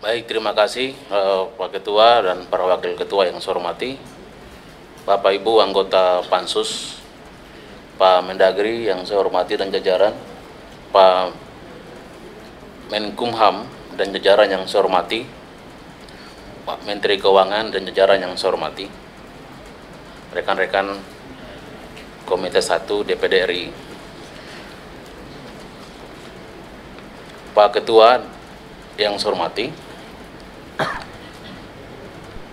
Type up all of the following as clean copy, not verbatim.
Baik, terima kasih Pak Ketua dan para Wakil Ketua yang saya hormati, Bapak Ibu anggota Pansus, Pak Mendagri yang saya hormati dan jajaran, Pak Menkumham dan jajaran yang saya hormati, Pak Menteri Keuangan dan jajaran yang saya hormati, rekan-rekan Komite 1 DPD RI, Pak Ketua yang saya hormati.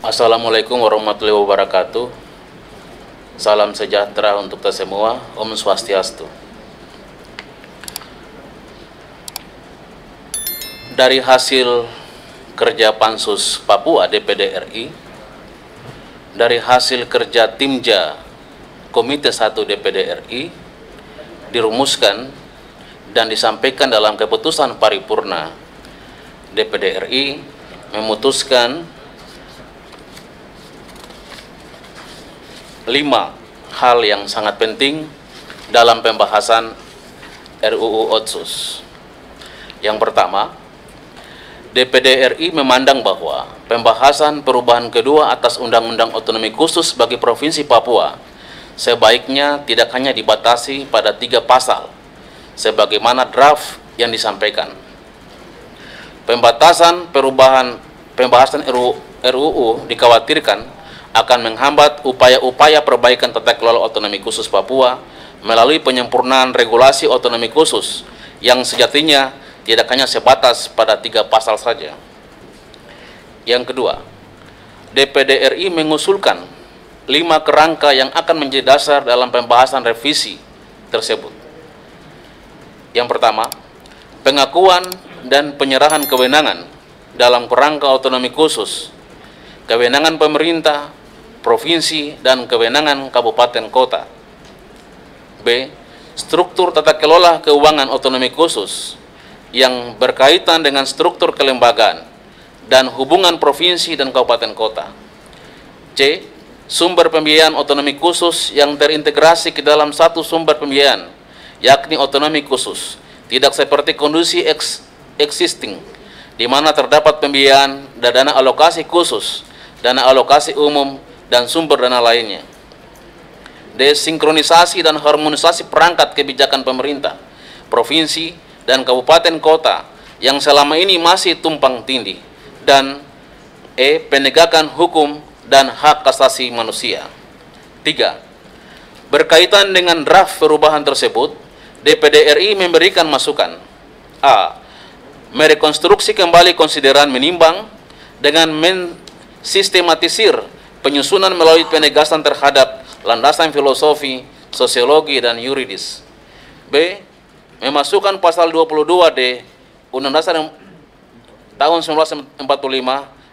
Assalamualaikum warahmatullahi wabarakatuh. Salam sejahtera untuk kita semua. Om Swastiastu. Dari hasil kerja Pansus Papua DPD RI, dari hasil kerja Timja Komite 1 DPD RI, dirumuskan dan disampaikan dalam keputusan paripurna DPD RI memutuskan 5 hal yang sangat penting dalam pembahasan RUU Otsus. Yang pertama, DPD RI memandang bahwa pembahasan perubahan kedua atas Undang-Undang Otonomi Khusus bagi Provinsi Papua sebaiknya tidak hanya dibatasi pada 3 pasal, sebagaimana draft yang disampaikan. Pembahasan RUU dikhawatirkan akan menghambat upaya-upaya perbaikan tata kelola otonomi khusus Papua melalui penyempurnaan regulasi otonomi khusus yang sejatinya tidak hanya sebatas pada 3 pasal saja. Yang kedua, DPD RI mengusulkan 5 kerangka yang akan menjadi dasar dalam pembahasan revisi tersebut. Yang pertama, pengakuan dan penyerahan kewenangan dalam kerangka otonomi khusus, kewenangan pemerintah, provinsi, dan kewenangan kabupaten kota. B. Struktur tata kelola keuangan otonomi khusus yang berkaitan dengan struktur kelembagaan dan hubungan provinsi dan kabupaten kota. C. Sumber pembiayaan otonomi khusus yang terintegrasi ke dalam satu sumber pembiayaan, yakni otonomi khusus, tidak seperti kondisi existing, di mana terdapat pembiayaan dan dana alokasi khusus, dana alokasi umum, dan sumber dana lainnya. Desinkronisasi dan harmonisasi perangkat kebijakan pemerintah, provinsi, dan kabupaten kota yang selama ini masih tumpang tindih. Dan E. Penegakan hukum dan hak asasi manusia. 3. Berkaitan dengan draft perubahan tersebut, DPD RI memberikan masukan. A. Merekonstruksi kembali konsideran menimbang dengan mensistematisir penyusunan melalui penegasan terhadap landasan filosofi, sosiologi, dan yuridis. B. Memasukkan pasal 22D Undang-Undang Dasar tahun 1945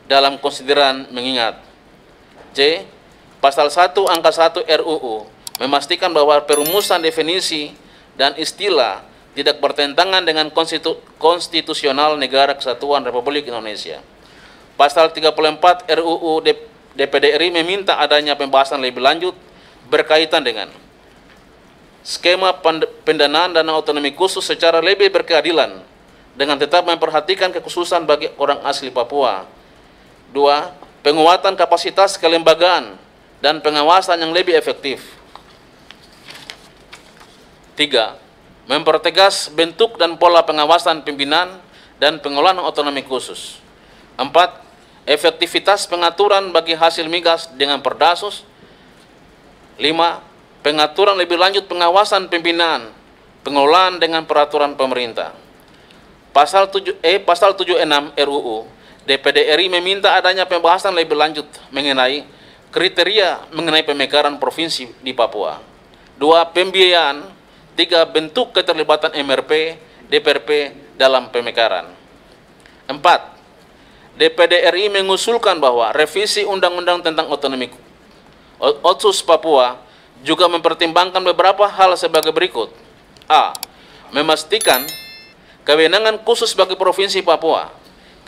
dalam konsideran mengingat. C. Pasal 1 angka 1 RUU memastikan bahwa perumusan definisi dan istilah tidak bertentangan dengan konstitusional Negara Kesatuan Republik Indonesia. Pasal 34 RUU DPD RI meminta adanya pembahasan lebih lanjut berkaitan dengan skema pendanaan dana otonomi khusus secara lebih berkeadilan dengan tetap memperhatikan kekhususan bagi orang asli Papua. 2. Penguatan kapasitas kelembagaan dan pengawasan yang lebih efektif. 3. Mempertegas bentuk dan pola pengawasan pimpinan dan pengelolaan otonomi khusus. 4. Efektivitas pengaturan bagi hasil migas dengan Perdasus. 5. Pengaturan lebih lanjut pengawasan pimpinan, pengelolaan dengan peraturan pemerintah. Pasal 76 RUU DPD RI meminta adanya pembahasan lebih lanjut mengenai kriteria mengenai pemekaran provinsi di Papua. 2. Pembiayaan. 3. Bentuk keterlibatan MRP, DPRP dalam pemekaran. 4. DPD RI mengusulkan bahwa revisi Undang-Undang tentang Otonomi Otsus Papua juga mempertimbangkan beberapa hal sebagai berikut. A. Memastikan kewenangan khusus bagi Provinsi Papua.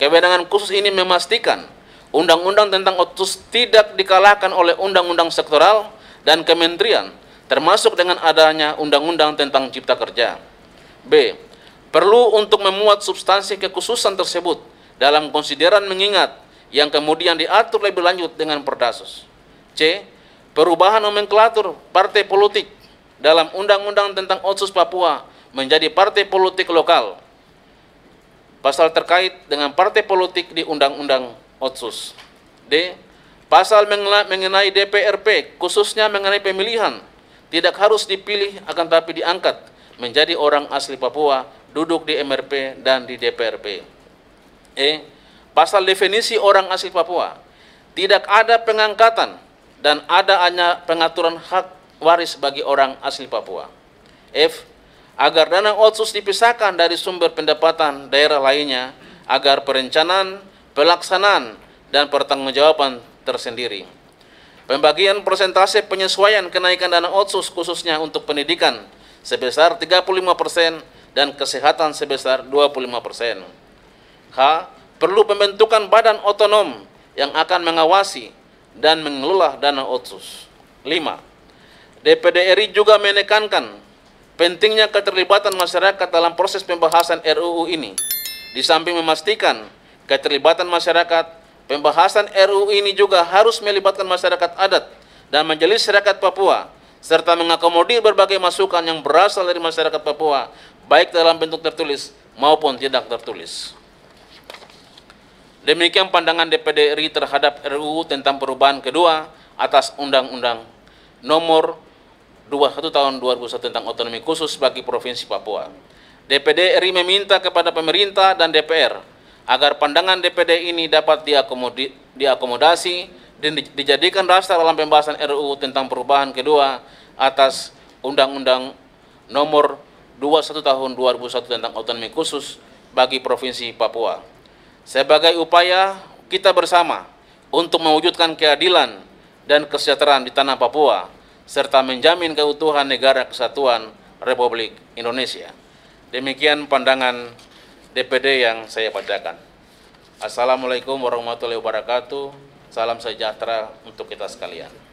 Kewenangan khusus ini memastikan Undang-Undang tentang Otsus tidak dikalahkan oleh undang-undang sektoral dan kementerian, termasuk dengan adanya Undang-Undang tentang Cipta Kerja. B. Perlu untuk memuat substansi kekhususan tersebut dalam konsideran mengingat yang kemudian diatur lebih lanjut dengan Perdasus. C. Perubahan nomenklatur partai politik dalam Undang-Undang tentang Otsus Papua menjadi partai politik lokal. Pasal terkait dengan partai politik di Undang-Undang Otsus. D. Pasal mengenai DPRP, khususnya mengenai pemilihan, tidak harus dipilih akan tapi diangkat menjadi orang asli Papua, duduk di MRP dan di DPRP. E. Pasal definisi orang asli Papua, tidak ada pengangkatan dan ada hanya pengaturan hak waris bagi orang asli Papua. F. Agar dana Otsus dipisahkan dari sumber pendapatan daerah lainnya, agar perencanaan, pelaksanaan, dan pertanggungjawaban tersendiri. Pembagian persentase penyesuaian kenaikan dana Otsus khususnya untuk pendidikan sebesar 35% dan kesehatan sebesar 25%. H. Perlu pembentukan badan otonom yang akan mengawasi dan mengelola dana Otsus. 5. DPD RI juga menekankan pentingnya keterlibatan masyarakat dalam proses pembahasan RUU ini. Di samping memastikan keterlibatan masyarakat, pembahasan RUU ini juga harus melibatkan masyarakat adat dan majelis rakyat Papua, serta mengakomodir berbagai masukan yang berasal dari masyarakat Papua, baik dalam bentuk tertulis maupun tidak tertulis. Demikian pandangan DPD RI terhadap RUU tentang perubahan kedua atas Undang-Undang Nomor 21 Tahun 2001 tentang otonomi khusus bagi Provinsi Papua. DPD RI meminta kepada pemerintah dan DPR agar pandangan DPD ini dapat diakomodasi dan dijadikan dasar dalam pembahasan RUU tentang perubahan kedua atas Undang-Undang Nomor 21 Tahun 2001 tentang otonomi khusus bagi Provinsi Papua. Sebagai upaya kita bersama untuk mewujudkan keadilan dan kesejahteraan di tanah Papua, serta menjamin keutuhan Negara Kesatuan Republik Indonesia. Demikian pandangan DPD yang saya bacakan. Assalamualaikum warahmatullahi wabarakatuh. Salam sejahtera untuk kita sekalian.